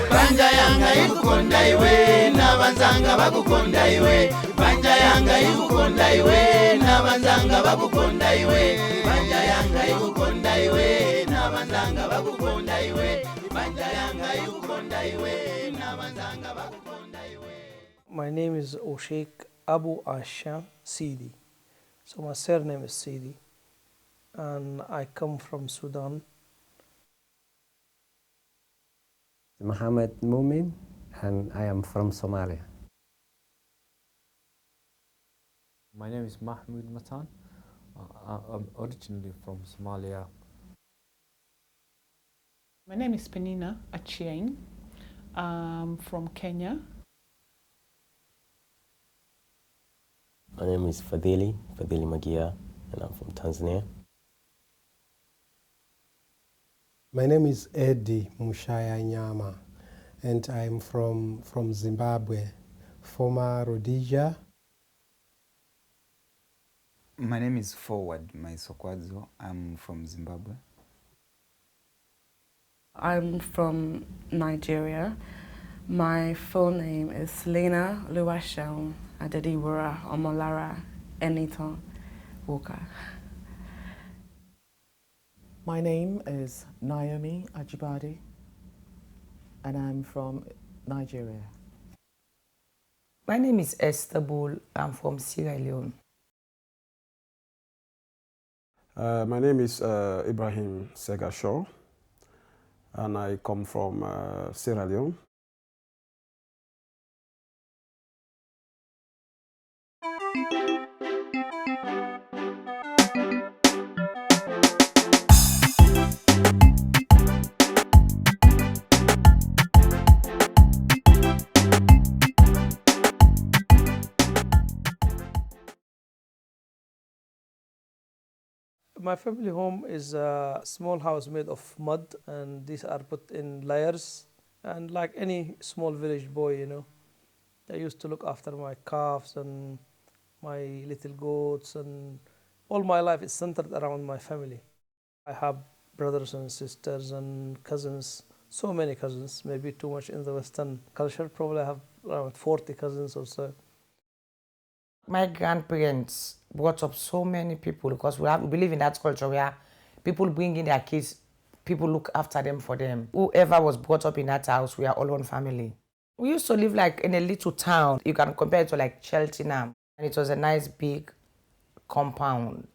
Banja yanga ikukonda iwe na banzanga bakukonda iwe. Banja yanga ikukonda iwe na banzanga bakukonda iwe. Banja yanga ikukonda iwe na banzanga bakukonda iwe. Banja yanga ikukonda iwe na banzanga bakukonda iwe. My name is Sheikh Abu Asha Sidi. So my surname is Sidi, and I come from Sudan. Mohammed Mumin, and I am from Somalia. My name is Mahmoud Matan. I'm originally from Somalia. My name is Penina Achieng. I'm from Kenya. My name is Fadhili Magia, and I'm from Tanzania. My name is Eddie Mushaya Nyama, and I'm from Zimbabwe, former Rhodesia. My name is Forward Maisokwadzo. I'm from Zimbabwe. I'm from Nigeria. My full name is Selena Luwashel Adediwura Omolara Eniton Walker. My name is Naomi Ajibade, and I'm from Nigeria. My name is Esther Bull. I'm from Sierra Leone. My name is Ibrahim Segashaw, and I come from Sierra Leone. My family home is a small house made of mud, and these are put in layers. And like any small village boy, you know, I used to look after my calves and my little goats, and all my life is centered around my family. I have brothers and sisters and cousins, so many cousins, maybe too much in the Western culture. Probably I have around 40 cousins or so. My grandparents brought up so many people because we believe in that culture where people bring in their kids, people look after them for them. Whoever was brought up in that house, we are all one family. We used to live like in a little town. You can compare it to like Cheltenham. And it was a nice big compound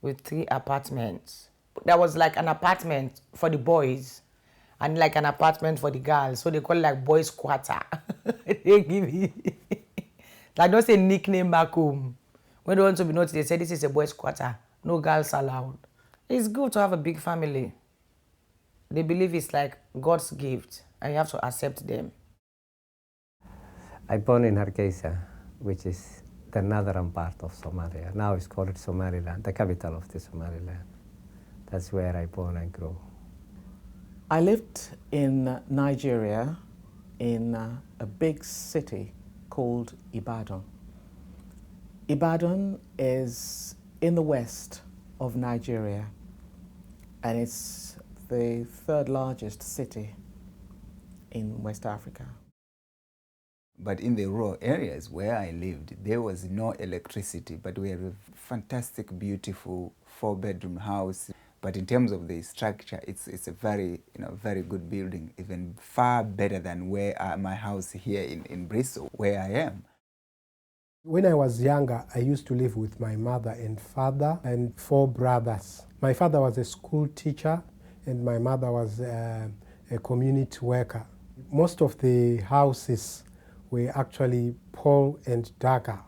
with 3 apartments. There was like an apartment for the boys and like an apartment for the girls. So they call it like boys' quarter. They give me. Like, don't say nickname back home. When they want to be noticed, they say this is a boys' quarter. No girls allowed. It's good to have a big family. They believe it's like God's gift, and you have to accept them. I born in Hargeisa, which is the northern part of Somalia. Now it's called Somaliland, the capital of the Somaliland. That's where I born and grew. I lived in Nigeria in a big city called Ibadan. Ibadan is in the west of Nigeria, and it's the 3rd largest city in West Africa. But in the rural areas where I lived, there was no electricity, but we had a fantastic, beautiful 4-bedroom house. But in terms of the structure, it's a very, very good building, even far better than where my house here in Bristol, where I am. When I was younger, I used to live with my mother and father and 4 brothers. My father was a school teacher, and my mother was a community worker. Most of the houses were actually Paul and Dagger.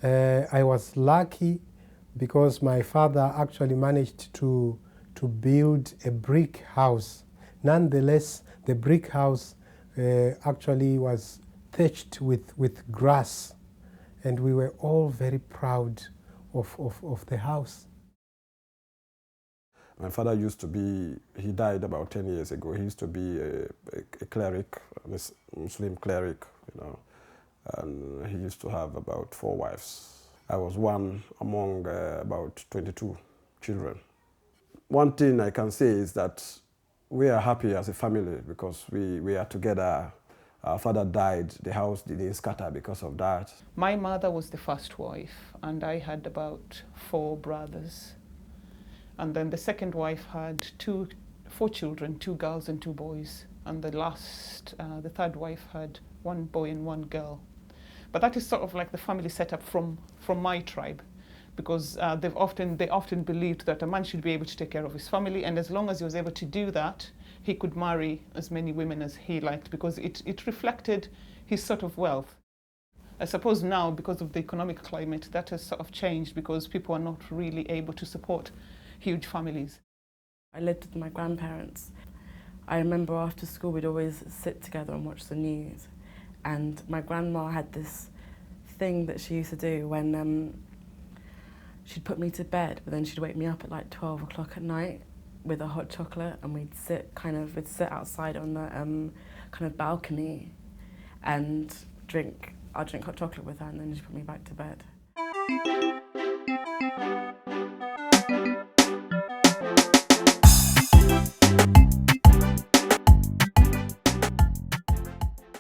I was lucky because my father actually managed to build a brick house. Nonetheless, the brick house actually was thatched with grass, and we were all very proud of the house. My father used to be, he died about 10 years ago. He used to be a cleric, a Muslim cleric, and he used to have about 4 wives. I was one among about 22 children. one thing I can say is that we are happy as a family because we are together. Our father died, the house didn't scatter because of that. My mother was the first wife, and I had about 4 brothers. And then the second wife had 4 children, 2 girls and 2 boys. And the third wife had 1 boy and 1 girl. But that is sort of like the family setup from my tribe, because they often believed that a man should be able to take care of his family, and as long as he was able to do that, he could marry as many women as he liked, because it reflected his sort of wealth. I suppose now, because of the economic climate, that has sort of changed because people are not really able to support huge families. I lived with my grandparents. I remember after school we'd always sit together and watch the news, and my grandma had this thing that she used to do when she'd put me to bed, but then she'd wake me up at like 12 o'clock at night with a hot chocolate, and we'd sit outside on the kind of balcony and I'd drink hot chocolate with her, and then she'd put me back to bed.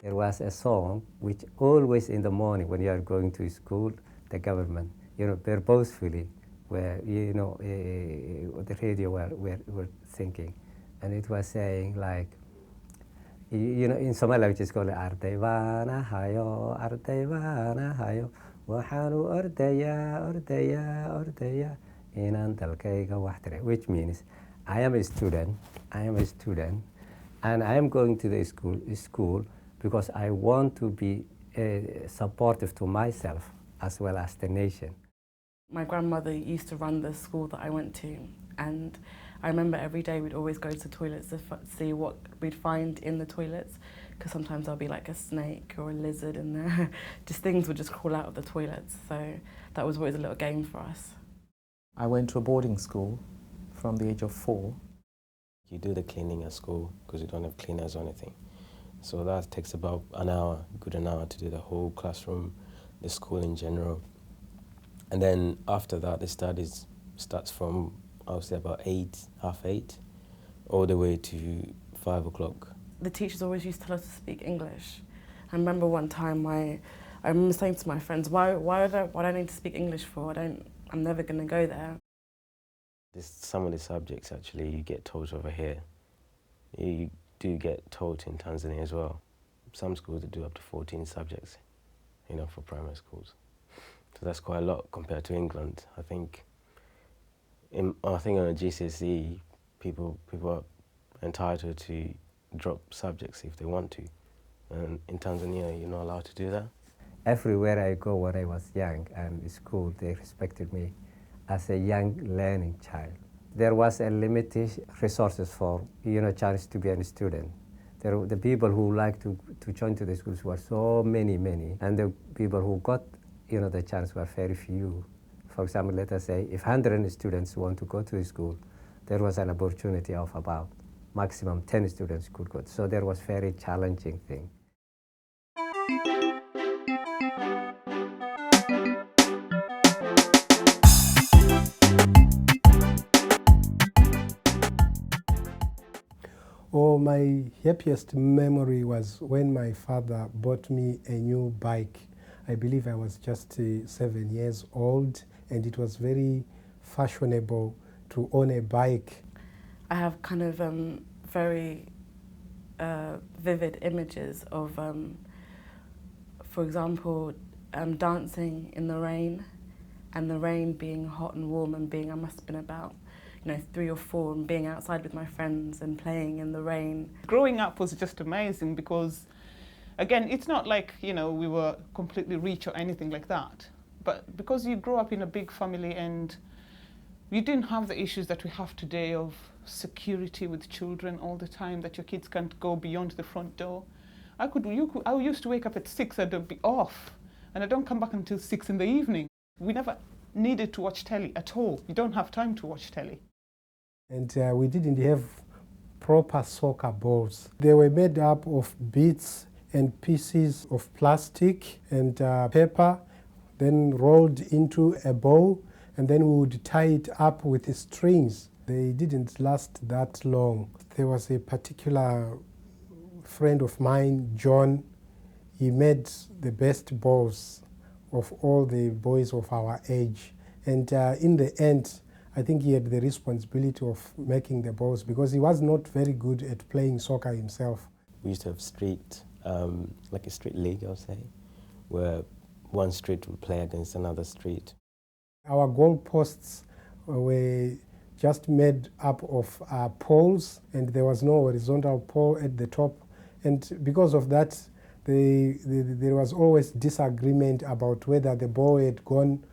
There was a song which always in the morning when you are going to school, the government, purposefully, where, the radio were thinking. And it was saying like, in Somali language it's called Ardaybana hayo, Ardaybana hayo, waxaanu ordaya, inaan dalkayga wax tare, which means I am a student, and I am going to the school because I want to be supportive to myself as well as the nation. My grandmother used to run the school that I went to, and I remember every day we'd always go to the toilets to see what we'd find in the toilets, because sometimes there'll be like a snake or a lizard in there. Just things would just crawl out of the toilets, so that was always a little game for us. I went to a boarding school from the age of 4. You do the cleaning at school because you don't have cleaners or anything. So that takes about an hour, good an hour to do the whole classroom, the school in general. And then after that, the studies starts from, I would say, about 8, half 8, all the way to 5 o'clock. The teachers always used to tell us to speak English. I remember one time I remember saying to my friends, why do I need to speak English for? I'm never going to go there. Some of the subjects actually you get taught over here. You do get taught in Tanzania as well. Some schools do up to 14 subjects, for primary schools. So that's quite a lot compared to England. I think on a GCSE, people are entitled to drop subjects if they want to. And in Tanzania, you're not allowed to do that. Everywhere I go when I was young and in school, they respected me as a young learning child. There was a limited resources for, chance to be a student. The people who like to join to the schools were so many, and the people who got, the chance were very few. For example, let us say if 100 students want to go to the school, there was an opportunity of about maximum 10 students could go. So there was very challenging thing. Oh, my happiest memory was when my father bought me a new bike. I believe I was just 7 years old, and it was very fashionable to own a bike. I have kind of very vivid images of, for example, dancing in the rain, and the rain being hot and warm, and I must have been about 3 or 4, and being outside with my friends and playing in the rain. Growing up was just amazing because, again, it's not like, we were completely rich or anything like that. But because you grow up in a big family and you didn't have the issues that we have today of security with children all the time, that your kids can't go beyond the front door. I used to wake up at 6 and I'd be off, and I don't come back until 6 in the evening. We never needed to watch telly at all. You don't have time to watch telly. And we didn't have proper soccer balls. They were made up of bits and pieces of plastic and paper, then rolled into a ball, and then we would tie it up with the strings They didn't last that long. There was a particular friend of mine, John. He made the best bows of all the boys of our age. And in the end, I think he had the responsibility of making the bows because he was not very good at playing soccer himself. We used to have like a street league, I'll say, where one street would play against another street. Our goalposts were just made up of poles, and there was no horizontal pole at the top. And because of that, there was always disagreement about whether the ball had gone.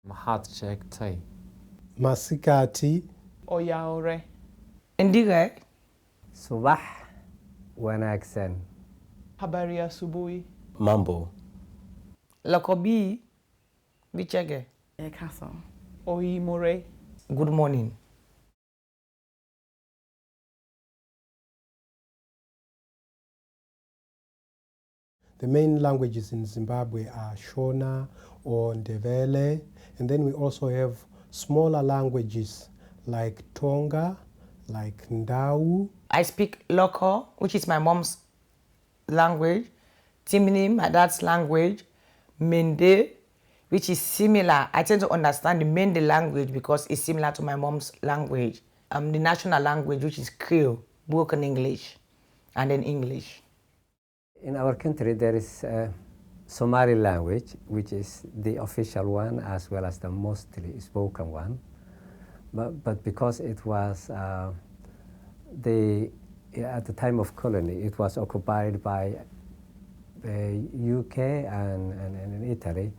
Mahat Sheikh Tai. Masikati. Oyaore. Indigo. Subah wanaagsan. Habari ya asubuhi. Mambo. Lakobi. Bichege. Castle. Oimore. Good morning. The main languages in Zimbabwe are Shona or Ndebele, and then we also have smaller languages like Tonga, like Ndau. I speak Loko, which is my mom's language, Timini, my dad's language, Mende, which is similar. I tend to understand the Mende language because it's similar to my mom's language. The national language, which is Creole, broken English, and then English. In our country, there is Somali language, which is the official one as well as the mostly spoken one. But because it was at the time of colony, it was occupied by UK and Italy.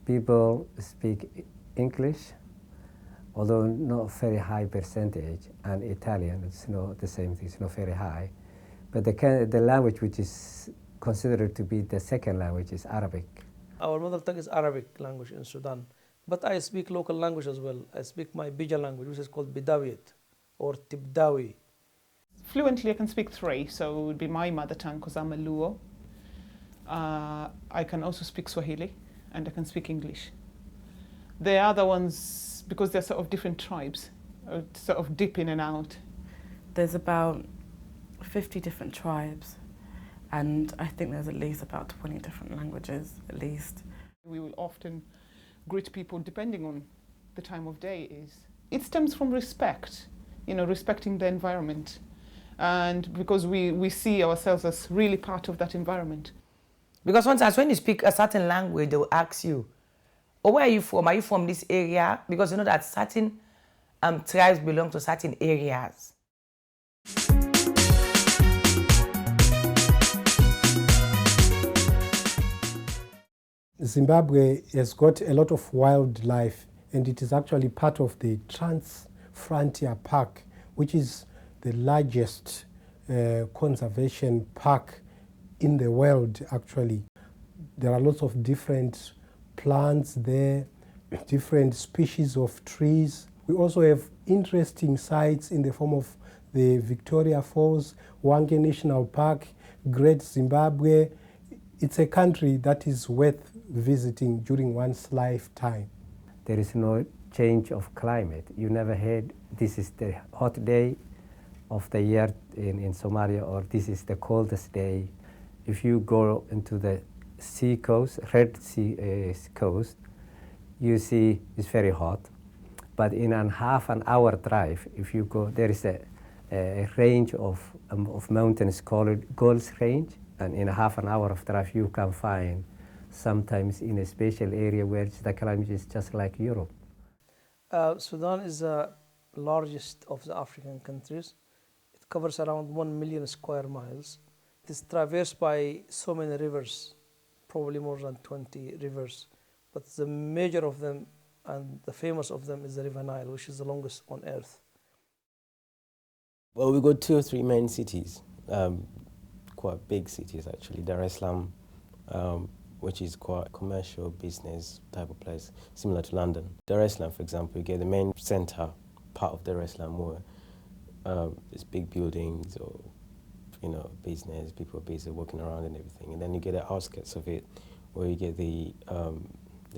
People speak English, although not very high percentage, and Italian, it's not the same thing, it's not very high. But the language which is considered to be the second language is Arabic. Our mother tongue is Arabic language in Sudan. But I speak local language as well. I speak my Bija language, which is called Bidawiyat or Tibdawi. Fluently, I can speak 3, so it would be my mother tongue because I'm a Luo. I can also speak Swahili, and I can speak English. The other ones, because they're sort of different tribes, sort of dip in and out. There's about 50 different tribes, and I think there's at least about 20 different languages, at least. We will often greet people depending on the time of day is. It stems from respect, respecting the environment. And because we see ourselves as really part of that environment. Because sometimes when you speak a certain language, they will ask you, oh, where are you from? Are you from this area? Because you know that certain tribes belong to certain areas. Zimbabwe has got a lot of wildlife, and it is actually part of the Trans-Frontier Park, which is the largest conservation park in the world, actually. There are lots of different plants there, different species of trees. We also have interesting sites in the form of the Victoria Falls, Hwange National Park, Great Zimbabwe. It's a country that is worth visiting during one's lifetime. There is no change of climate. You never heard this is the hot day of the year in Somalia, or this is the coldest day. If you go into the sea coast, Red Sea coast, you see it's very hot. But in a half an hour drive, if you go, there is a range of mountains called Gold's Range, and in a half an hour of drive you can find sometimes in a special area where the climate is just like Europe. Sudan is the largest of the African countries. It covers around 1 million square miles. It is traversed by so many rivers, probably more than 20 rivers. But the major of them and the famous of them is the River Nile, which is the longest on earth. Well, we've got 2 or 3 main cities, quite big cities actually. Dar es Salaam, which is quite commercial business type of place, similar to London. Dar es Salaam, for example, you get the main center part of Dar es Salaam where There's big buildings or, you know, business, people are busy walking around and everything. And then you get the outskirts of it where you get the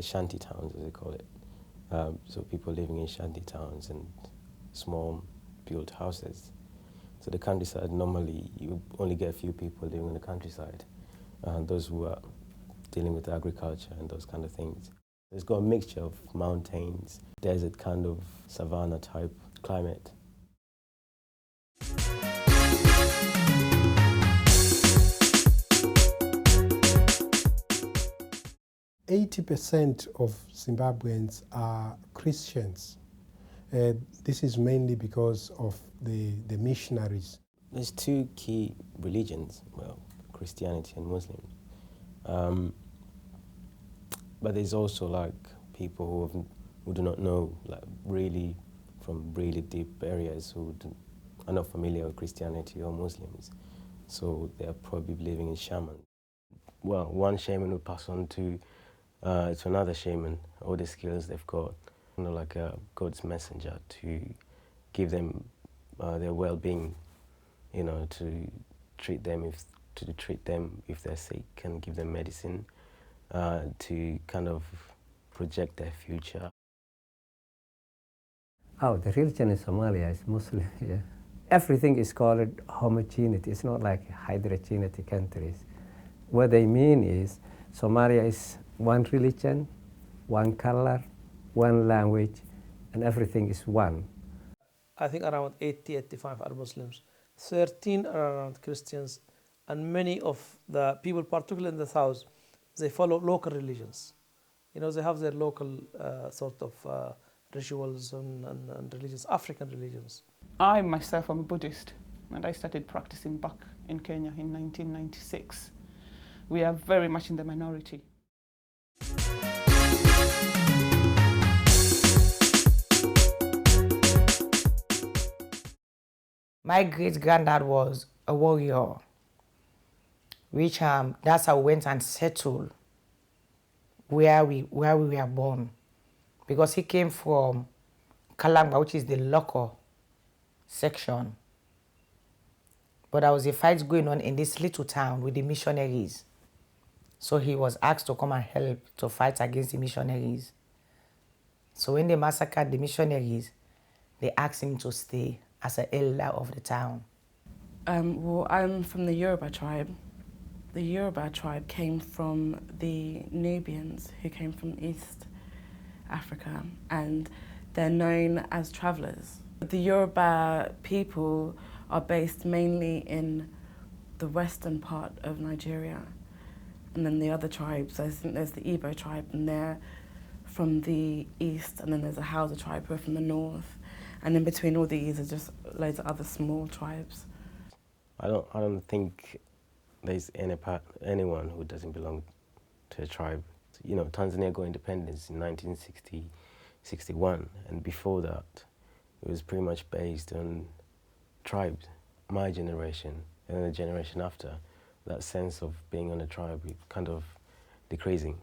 shanty towns, as they call it. So people living in shanty towns and small built houses. So the countryside, normally you only get a few people living in the countryside, those who are dealing with agriculture and those kind of things. It's got a mixture of mountains, desert kind of savanna type climate. 80% of Zimbabweans are Christians. This is mainly because of the missionaries. There's two key religions, well, Christianity and Muslim. But there's also like people who do not know, like really from really deep areas who are not familiar with Christianity or Muslims. So they're probably believing in shamans. Well, one shaman will pass on to another shaman all the skills they've got, you know, like a God's messenger to give them their well-being, you know, to treat them if they're sick and give them medicine, to kind of project their future. Oh, the religion in Somalia is Muslim, yeah. Everything is called homogeneity. It's not like heterogeneity countries. What they mean is Somalia is one religion, one color, one language, and everything is one. I think around 85 are Muslims, 13 are around Christians, and many of the people, particularly in the south, they follow local religions. You know, they have their local sort of rituals and religions, African religions. I myself am a Buddhist, and I started practicing back in Kenya in 1996. We are very much in the minority. My great-granddad was a warrior, which that's how we went and settled where we were born, because he came from Kalamba, which is the local section. But there was a fight going on in this little town with the missionaries. So he was asked to come and help to fight against the missionaries. So when they massacred the missionaries, they asked him to stay as an elder of the town. Well, I'm from the Yoruba tribe. The Yoruba tribe came from the Nubians who came from East Africa, and they're known as travellers. The Yoruba people are based mainly in the western part of Nigeria. And then the other tribes, I think there's the Igbo tribe, and they're from the east, and then there's a Hausa tribe who are from the north. And in between all these are just loads of other small tribes. I don't think there's anyone who doesn't belong to a tribe. You know, Tanzania got independence in 1961, and before that, it was pretty much based on tribes. My generation and then the generation after, that sense of being on a tribe is kind of decreasing.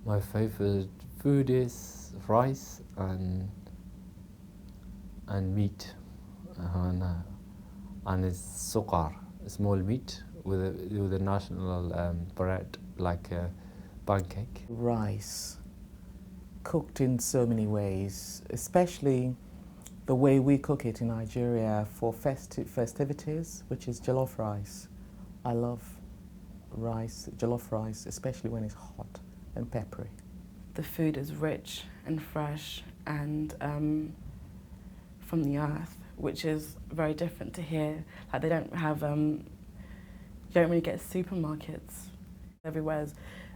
My favorite food is rice and meat, and it's sukar, small meat with a national bread like a pancake. Rice, cooked in so many ways, especially the way we cook it in Nigeria for festivities, which is jollof rice. I love rice, jollof rice, especially when it's hot and peppery. The food is rich and fresh and from the earth, which is very different to here. Like they don't have, you don't really get supermarkets. Everywhere's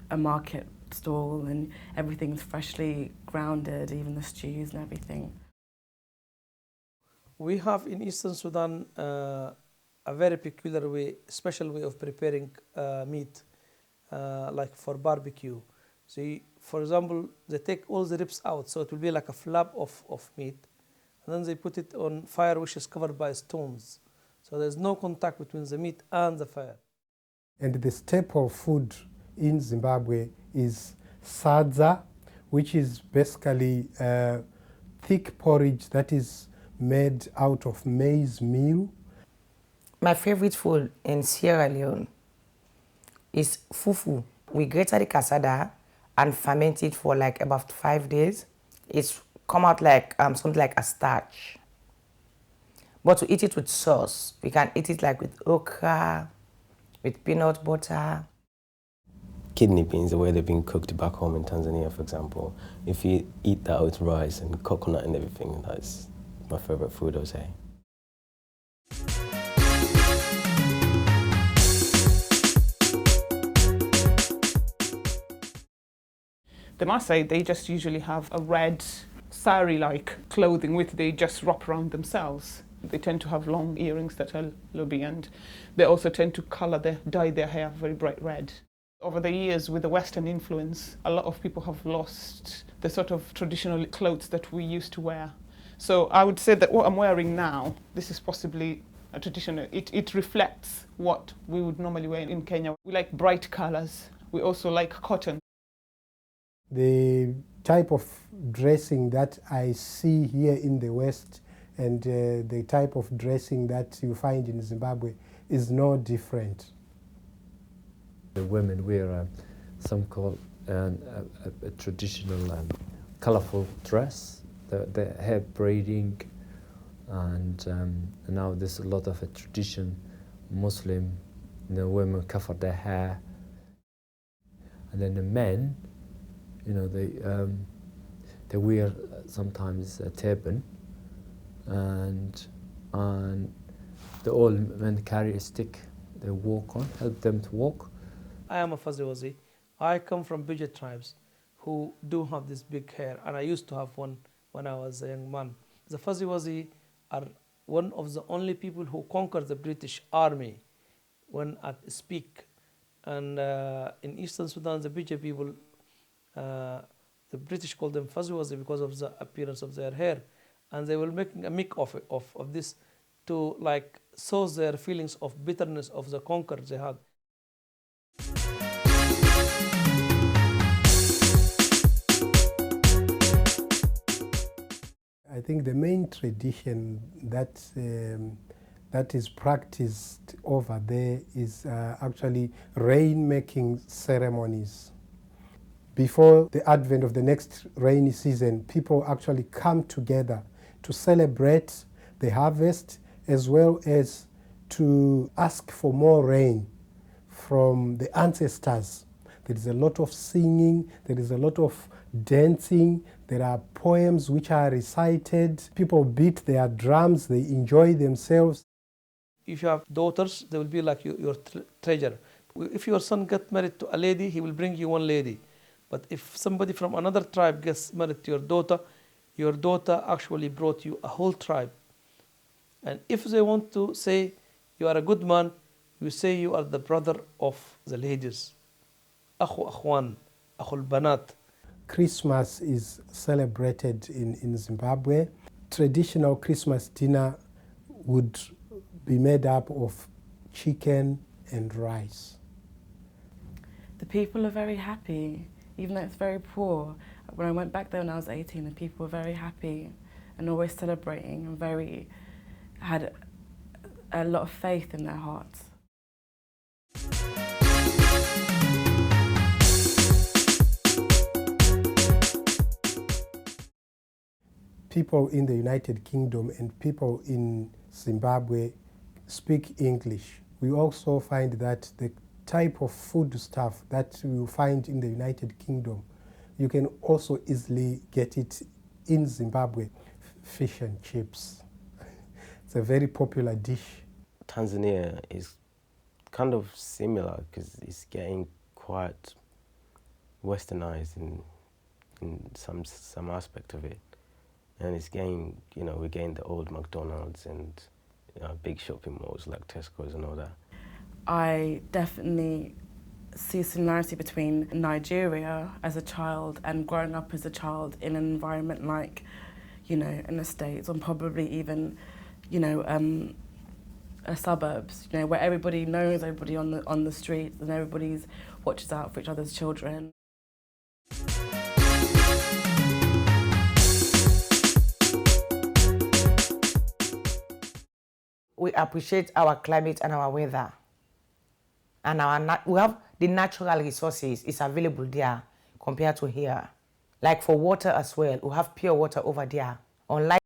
a market stall and everything's freshly grounded, even the stews and everything. We have in Eastern Sudan a very peculiar way, special way of preparing meat, like for barbecue. So, for example, they take all the ribs out, so it will be like a flap of meat, and then they put it on fire which is covered by stones. So there's no contact between the meat and the fire. And the staple food in Zimbabwe is sadza, which is basically thick porridge that is made out of maize meal. My favorite food in Sierra Leone is fufu. We grate the cassava and ferment it for like about 5 days. It's come out like something like a starch. But to eat it with sauce, we can eat it like with okra, with peanut butter. Kidney beans, the way they've been cooked back home in Tanzania, for example, if you eat that with rice and coconut and everything, that's my favorite food, I would say. The Maasai, they just usually have a red sari-like clothing which they just wrap around themselves. They tend to have long earrings that are lobby, and they also tend to dye their hair very bright red. Over the years, with the Western influence, a lot of people have lost the sort of traditional clothes that we used to wear. So I would say that what I'm wearing now, this is possibly a traditional, it reflects what we would normally wear in Kenya. We like bright colors. We also like cotton. The type of dressing that I see here in the West and the type of dressing that you find in Zimbabwe is no different. The women wear some called a traditional colorful dress, the hair braiding, and now there's a lot of a tradition Muslim, women cover their hair, and then the men, they wear sometimes a turban, and the old men carry a stick they walk on, help them to walk. I am a Fuzzy-Wuzzy. I come from Budget tribes who do have this big hair, and I used to have one when I was a young man. The Fuzzy-Wuzzy are one of the only people who conquered the British army when at speak. And in Eastern Sudan, the Budget people, the British called them Fuzzy-Wuzzy because of the appearance of their hair. And they were making a mix of this to like sow their feelings of bitterness of the conquer they had. I think the main tradition that is practiced over there is actually rain-making ceremonies. Before the advent of the next rainy season, people actually come together to celebrate the harvest as well as to ask for more rain from the ancestors. There is a lot of singing, there is a lot of dancing, there are poems which are recited, people beat their drums, they enjoy themselves. If you have daughters, they will be like your treasure. If your son gets married to a lady, he will bring you one lady. But if somebody from another tribe gets married to your daughter actually brought you a whole tribe. And if they want to say you are a good man, you say you are the brother of the ladies. Akhu akhwan, akhul banat. Christmas is celebrated in Zimbabwe. Traditional Christmas dinner would be made up of chicken and rice. The people are very happy, even though it's very poor. When I went back there when I was 18, the people were very happy and always celebrating and had a lot of faith in their hearts. People in the United Kingdom and people in Zimbabwe speak English. We also find that the type of food stuff that you find in the United Kingdom, you can also easily get it in Zimbabwe. Fish and chips. It's a very popular dish. Tanzania is kind of similar because it's getting quite westernized in some aspect of it. And it's getting, we're getting the old McDonald's and big shopping malls like Tesco's and all that. I definitely see similarity between Nigeria as a child and growing up as a child in an environment like, in the States, or probably even, suburbs, where everybody knows everybody on the streets and everybody's watches out for each other's children. We appreciate our climate and our weather. And we have the natural resources is available there compared to here. Like for water as well, we have pure water over there. Unlike